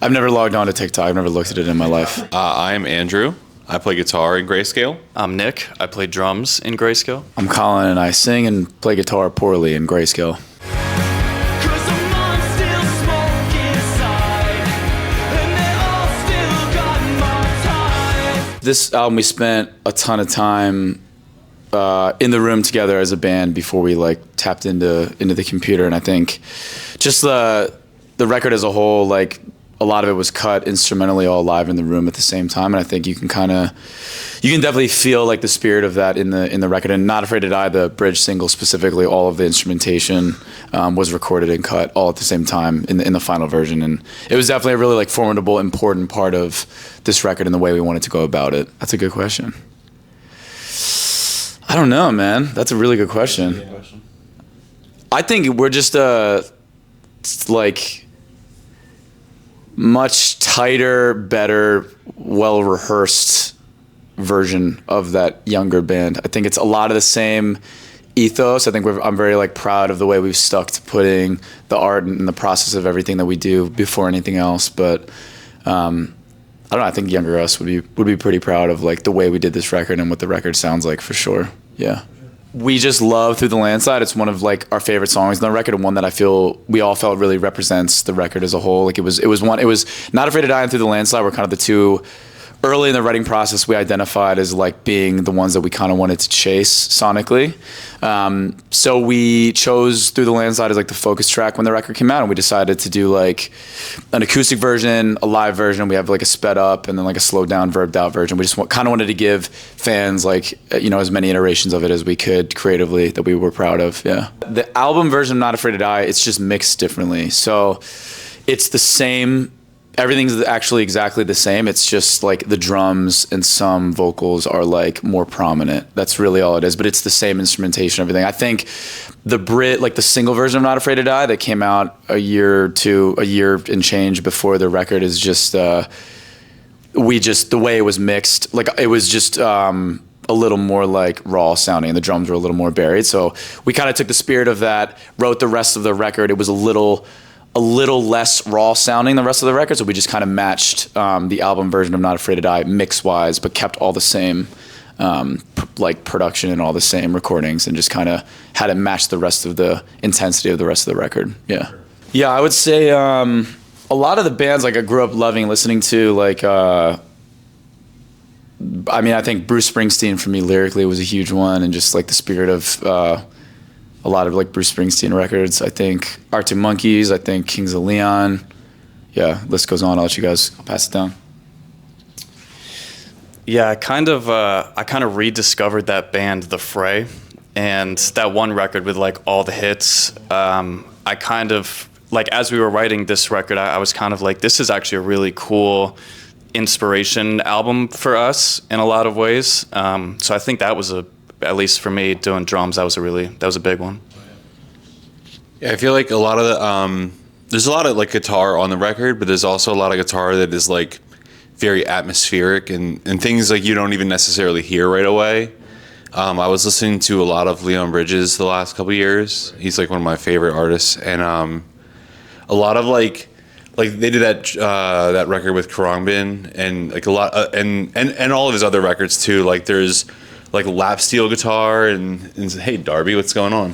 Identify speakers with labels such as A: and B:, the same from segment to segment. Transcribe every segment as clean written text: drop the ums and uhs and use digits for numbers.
A: I've never logged on to TikTok. I've never looked at it in my life.
B: I'm Andrew. I play guitar in Grayscale.
C: I'm Nick. I play drums in Grayscale.
A: I'm Colin, and I sing and play guitar poorly in Grayscale. This album, we spent a ton of time in the room together as a band before we like tapped into the computer, and I think just the record as a whole, like a lot of it was cut instrumentally all live in the room at the same time, and I think you can definitely feel like the spirit of that in the record. And Not Afraid to Die, the bridge single specifically, all of the instrumentation was recorded and cut all at the same time in the final version, and it was definitely a really like formidable, important part of this record and the way we wanted to go about it. That's a good question. I don't know, man. That's a really good question. I think we're just like much tighter, better, well-rehearsed version of that younger band. I think it's a lot of the same ethos. I think I'm very like proud of the way we've stuck to putting the art and the process of everything that we do before anything else. But I don't know. I think younger us would be pretty proud of like the way we did this record and what the record sounds like for sure. Yeah. We just love Through the Landslide. It's one of like our favorite songs on the record, and one that I feel we all felt really represents the record as a whole. Like it was Not Afraid to Die and Through the Landslide were kind of the two early in the writing process we identified as like being the ones that we kind of wanted to chase sonically. So we chose Through the Landslide as like the focus track when the record came out, and we decided to do like an acoustic version, a live version. We have like a sped up and then like a slowed down, verbed out version. We just kind of wanted to give fans like, you know, as many iterations of it as we could creatively that we were proud of. Yeah. The album version of Not Afraid to Die, it's just mixed differently. So it's the same. Everything's actually exactly the same. It's just like the drums and some vocals are like more prominent. That's really all it is. But it's the same instrumentation, everything. I think the single version of Not Afraid to Die that came out a year and change before the record is just the way it was mixed. Like it was just a little more like raw sounding, and the drums were a little more buried. So we kind of took the spirit of that, wrote the rest of the record. It was a little less raw sounding than the rest of the record, so we just kind of matched the album version of Not Afraid to Die mix wise, but kept all the same like production and all the same recordings, and just kind of had it match the rest of the intensity of the rest of the record. Yeah, I would say a lot of the bands like I grew up loving listening to, like I think Bruce Springsteen for me lyrically was a huge one, and just like the spirit of a lot of like Bruce Springsteen records. I think Arctic Monkeys, I think Kings of Leon. Yeah, list goes on. I'll pass it down.
C: Yeah, I kind of rediscovered that band, The Fray, and that one record with like all the hits. I kind of, like as we were writing this record, I was kind of like, this is actually a really cool inspiration album for us in a lot of ways. So I think that was at least for me, doing drums, that was a big one.
B: Yeah, I feel like a lot of the there's a lot of like guitar on the record, but there's also a lot of guitar that is like very atmospheric and things like you don't even necessarily hear right away. I was listening to a lot of Leon Bridges the last couple of years. He's like one of my favorite artists, and a lot of like they did that record with Khruangbin, and like a lot and all of his other records too. Like there's like lap steel guitar and hey Darby, what's going on?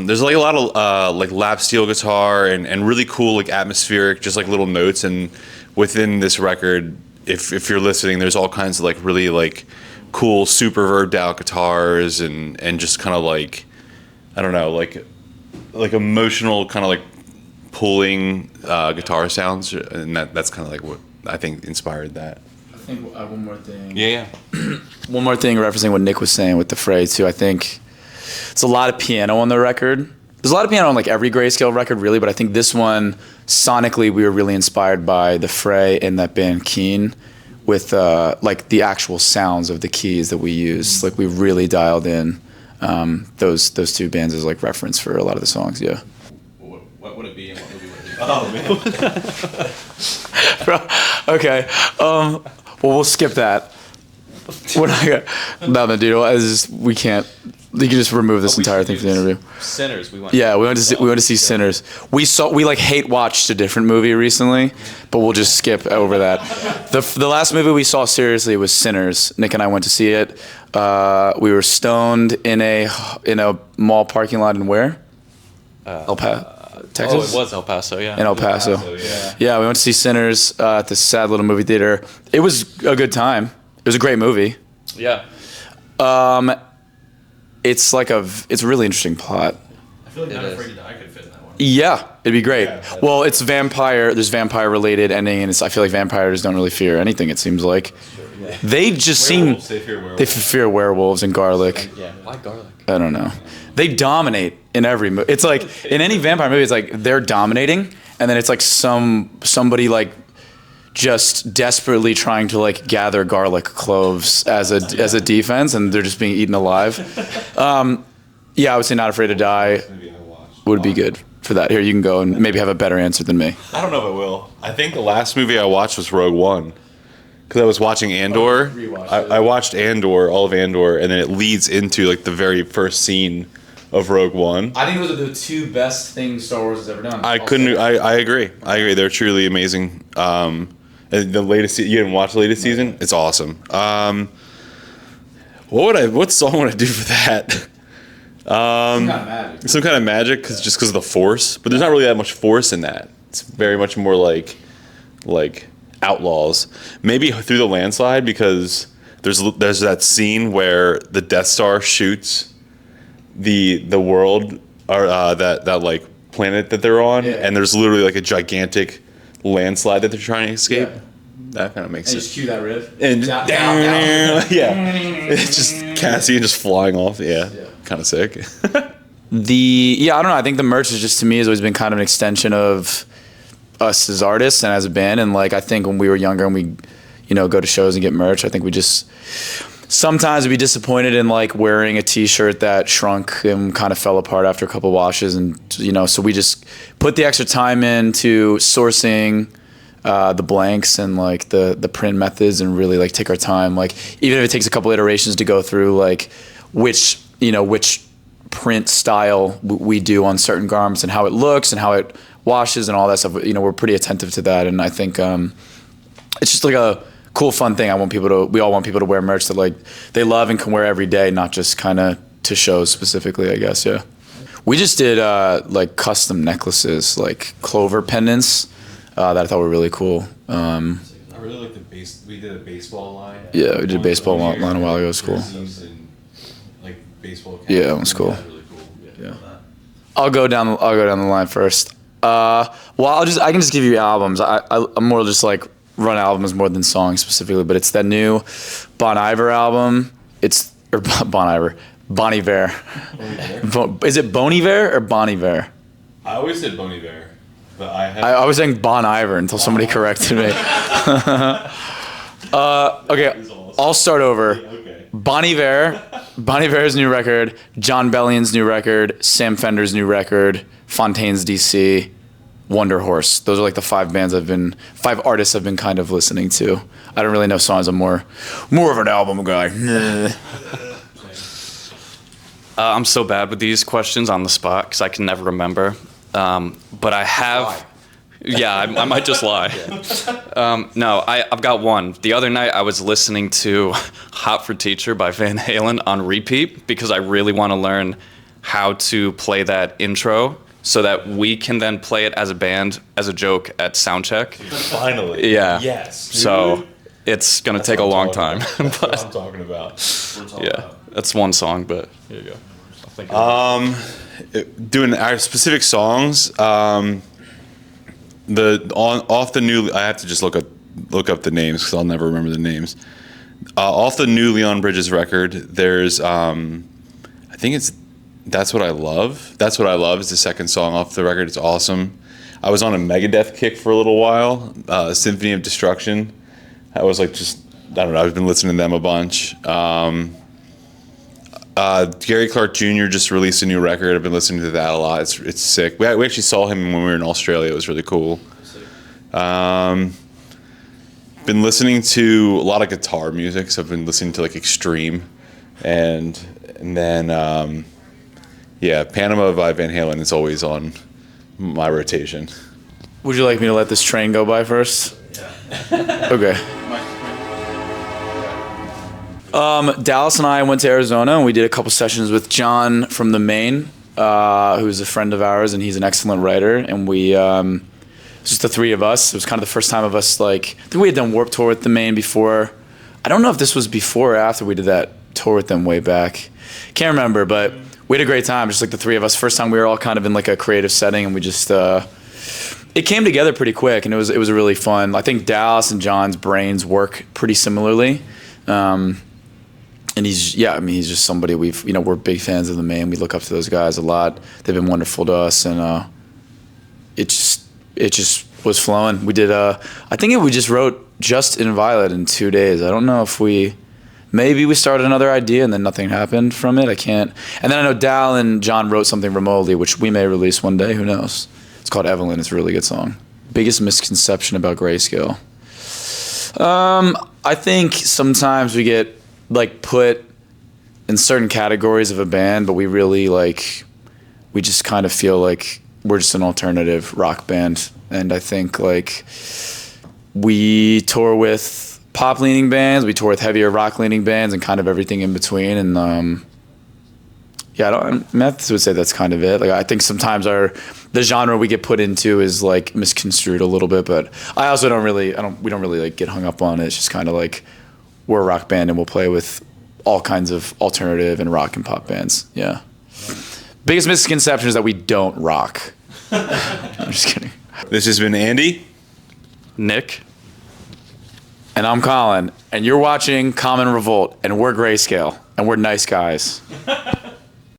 B: There's like a lot of like lap steel guitar and really cool like atmospheric, just like little notes. And within this record, if you're listening, there's all kinds of like really like cool super verbed out guitars and just kind of like, I don't know, like emotional kind of like pulling guitar sounds, and that's kind of like what I think inspired that.
A: I think one more thing.
B: Yeah.
A: One more thing referencing what Nick was saying with The Fray too. I think it's a lot of piano on the record. There's a lot of piano on like every Grayscale record really, but I think this one sonically we were really inspired by The Fray and that band Keen with like the actual sounds of the keys that we use. Like we really dialed in those two bands as like reference for a lot of the songs. Yeah.
B: What would it be and what movie would it be? Oh man.
A: Bro, okay. Well, we'll skip that. We're not gonna. No, dude. We can't. You can just remove this entire thing from the interview.
C: Sinners. We went.
A: Yeah, we went to see Sinners. We hate watched a different movie recently, but we'll just skip over that. The last movie we saw seriously was Sinners. Nick and I went to see it. We were stoned in a mall parking lot in where? El Paso, Texas.
C: Oh, it was El Paso. Yeah.
A: In El Paso. Yeah, we went to see Sinners at this sad little movie theater. It was a good time. It was a great movie.
C: Yeah.
A: It's a really interesting plot.
D: I feel like Not Afraid to Die could fit in that one.
A: Yeah, it'd be great.
D: Yeah,
A: Well, it's vampire. There's vampire-related ending, and I feel like vampires don't really fear anything. It seems like they just
D: Werewolves,
A: seem
D: they fear werewolves.
A: they fear werewolves and garlic.
C: Yeah. Why garlic?
A: I don't know. They dominate in every movie. It's like in any vampire movie, it's like they're dominating, and then it's like somebody like just desperately trying to like gather garlic cloves as a defense, and they're just being eaten alive. Yeah, I would say Not Afraid to Die
D: Maybe I watched.
A: would be good for that. Here, you can go and maybe have a better answer than me.
B: I don't know if I will. I think the last movie I watched was Rogue One. Because I was watching Andor. I watched Andor, all of Andor, and then it leads into like the very first scene of Rogue One.
A: I think those are the two best things Star Wars has ever done.
B: I agree. They're truly amazing. And the latest, you didn't watch the latest season? It's awesome. What song would I do for that? Some kind of magic, just because of the Force. But there's not really that much Force in that. It's very much more like Outlaws. Maybe Through the Landslide, because there's that scene where the Death Star shoots the world or that like planet that they're on, and there's literally like a gigantic landslide that they're trying to escape. Yeah. That kind of makes sense.
A: Just cue that riff.
B: And
A: down.
B: yeah, it's just Cassian just flying off. Yeah. Kind of sick.
A: I don't know. I think the merch is just, to me, has always been kind of an extension of us as artists and as a band. And like, I think when we were younger and we, go to shows and get merch, I think we just sometimes we'd be disappointed in like wearing a T-shirt that shrunk and kind of fell apart after a couple washes, and so we just put the extra time into sourcing the blanks and like the print methods, and really like take our time. Like even if it takes a couple iterations to go through like which print style we do on certain garments and how it looks and how it washes and all that stuff. We're pretty attentive to that, and I think it's just like a cool, fun thing. We all want people to wear merch that like they love and can wear every day, not just kind of to shows specifically, I guess. Yeah. We just did like custom necklaces, like clover pendants that I thought were really cool.
D: I really like the base. We did a baseball line.
A: Yeah, we did a baseball line a while ago. It was cool.
D: And, like baseball.
A: Yeah, it was cool.
D: That was really cool.
A: Yeah. I'll go down the line first. I can just give you albums. I'm more just like run albums more than songs specifically, but it's that new Bon Iver album. Bon Iver. Is it Bon Iver or Bon Iver?
D: I always said Bon Iver, but
A: I was saying Bon Iver until somebody corrected me. Okay, I'll start over.
D: Okay.
A: Bon Iver's new record, John Bellion's new record, Sam Fender's new record, Fontaine's DC, Wonder Horse. Those are like the five artists I've been kind of listening to. I don't really know songs. I'm more of an album guy.
C: I'm so bad with these questions on the spot because I can never remember. But I have.
A: Lie.
C: Yeah, I might just lie. No, I've got one. The other night I was listening to Hot for Teacher by Van Halen on repeat because I really want to learn how to play that intro so that we can then play it as a band, as a joke at soundcheck.
D: Finally.
C: Yeah.
D: Yes. Dude.
C: So it's going to take a long time.
D: That's what I'm talking about.
C: Yeah, that's one song, but here you go.
B: Doing our specific songs. I have to just look up the names because I'll never remember the names. Off the new Leon Bridges record, there's I think it's That's What I Love. That's What I Love is the second song off the record. It's awesome. I was on a Megadeth kick for a little while. Symphony of Destruction. I was like I don't know. I've been listening to them a bunch. Gary Clark Jr. just released a new record. I've been listening to that a lot. It's sick. We actually saw him when we were in Australia. It was really cool. Been listening to a lot of guitar music. So I've been listening to like Extreme and then Panama by Van Halen is always on my rotation.
A: Would you like me to let this train go by first? Yeah. Okay. Dallas and I went to Arizona and we did a couple sessions with John from the Maine, who's a friend of ours, and he's an excellent writer. And we, just the three of us. It was kind of the first time of us, like, I think we had done Warped Tour with the Maine before. I don't know if this was before or after we did that tour with them way back. Can't remember, but we had a great time, just like the three of us. First time we were all kind of in like a creative setting, and we just, it came together pretty quick, and it was really fun. I think Dallas and John's brains work pretty similarly. And he's just somebody we're big fans of the Maine. We look up to those guys a lot. They've been wonderful to us, and it just was flowing. We did we just wrote Just in Violet in 2 days. I don't know if maybe we started another idea and then nothing happened from it. I can't. And then I know Dal and John wrote something remotely, which we may release one day. Who knows? It's called Evelyn. It's a really good song. Biggest misconception about Grayscale. I think sometimes we get like put in certain categories of a band, but we really we just kind of feel like we're just an alternative rock band. And I think like we tour with pop leaning bands, we tour with heavier rock leaning bands, and kind of everything in between. And I would say that's kind of it. Like I think sometimes the genre we get put into is like misconstrued a little bit, but I also we don't really like get hung up on it. It's just kind of like we're a rock band and we'll play with all kinds of alternative and rock and pop bands. Yeah. Biggest misconception is that we don't rock. I'm just kidding.
B: This has been Andy,
C: Nick.
A: And I'm Colin, and you're watching Common Revolt, and we're Grayscale, and we're nice guys.